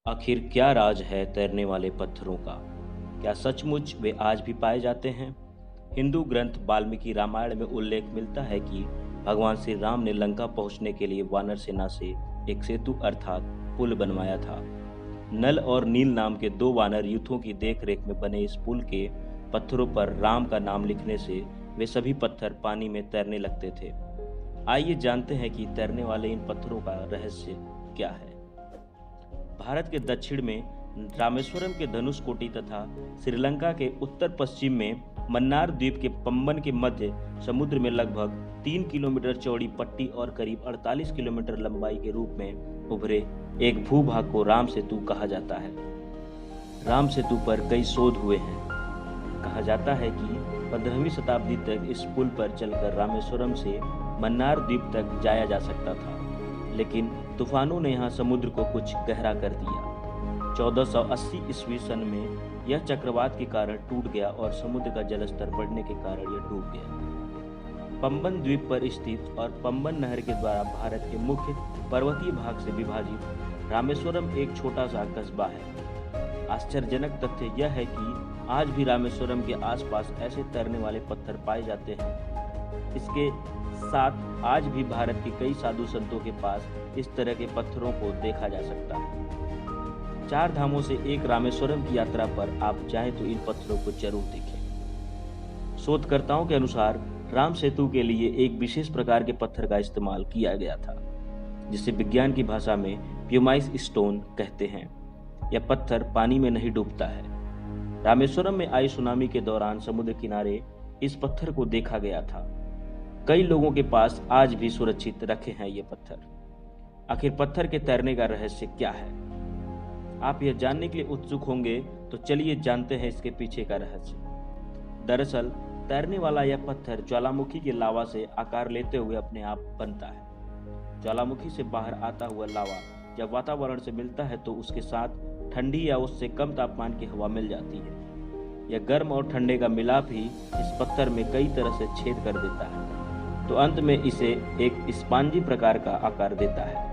आखिर क्या राज है तैरने वाले पत्थरों का? क्या सचमुच वे आज भी पाए जाते हैं? हिंदू ग्रंथ वाल्मीकि रामायण में उल्लेख मिलता है कि भगवान श्री राम ने लंका पहुंचने के लिए वानर सेना से एक सेतु अर्थात पुल बनवाया था। नल और नील नाम के दो वानर यूथों की देखरेख में बने इस पुल के पत्थरों पर राम का नाम लिखने से वे सभी पत्थर पानी में तैरने लगते थे। आइए जानते हैं कि तैरने वाले इन पत्थरों का रहस्य क्या है। भारत के दक्षिण में रामेश्वरम के धनुषकोटी तथा श्रीलंका के उत्तर पश्चिम में मन्नार द्वीप के पंबन के मध्य समुद्र में लगभग 3 किलोमीटर चौड़ी पट्टी और करीब 48 किलोमीटर लंबाई के रूप में उभरे एक भूभाग को राम सेतु कहा जाता है। राम सेतु पर कई शोध हुए हैं। कहा जाता है कि 15वीं शताब्दी तक इस पुल पर चलकर रामेश्वरम से मन्नार द्वीप तक जाया जा सकता था, लेकिन तूफानों ने यहाँ समुद्र को कुछ गहरा कर दिया। 1480 ईस्वी सन में यह चक्रवात के कारण टूट गया और समुद्र का जलस्तर बढ़ने के कारण यह डूब गया। पंबन द्वीप पर स्थित और पंबन नहर के द्वारा भारत के मुख्य पर्वतीय भाग से विभाजित रामेश्वरम एक छोटा सा कस्बा है। आश्चर्यजनक तथ्य यह है कि आज भी रामेश्वरम के आसपास ऐसे तैरने वाले पत्थर पाए जाते हैं। इसके साथ आज भी भारत के कई साधु संतों के पास इस तरह के पत्थरों को देखा जा सकता है। 4 धामों से एक रामेश्वरम की यात्रा पर आप चाहें तो इन पत्थरों को जरूर देखें। शोधकर्ताओं के अनुसार राम सेतु के लिए एक विशेष प्रकार के पत्थर का इस्तेमाल किया गया था, जिसे विज्ञान की भाषा में प्यूमाइस स्टोन कहते हैं। यह पत्थर पानी में नहीं डूबता है। रामेश्वरम में आई सुनामी के दौरान समुद्र किनारे इस पत्थर को देखा गया था। कई लोगों के पास आज भी सुरक्षित रखे हैं ये पत्थर। आखिर पत्थर के तैरने का रहस्य क्या है? आप यह जानने के लिए उत्सुक होंगे, तो चलिए जानते हैं इसके पीछे का रहस्य। दरअसल तैरने वाला यह पत्थर ज्वालामुखी के लावा से आकार लेते हुए अपने आप बनता है। ज्वालामुखी से बाहर आता हुआ लावा जब वातावरण से मिलता है तो उसके साथ ठंडी या उससे कम तापमान की हवा मिल जाती है। यह गर्म और ठंडे का मिलाप ही इस पत्थर में कई तरह से छेद कर देता है, तो अंत में इसे एक स्पंजी प्रकार का आकार देता है।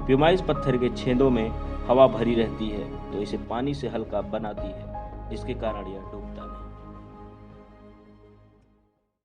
प्यूमाइस पत्थर के छेदों में हवा भरी रहती है, तो इसे पानी से हल्का बनाती है, जिसके कारण यह डूब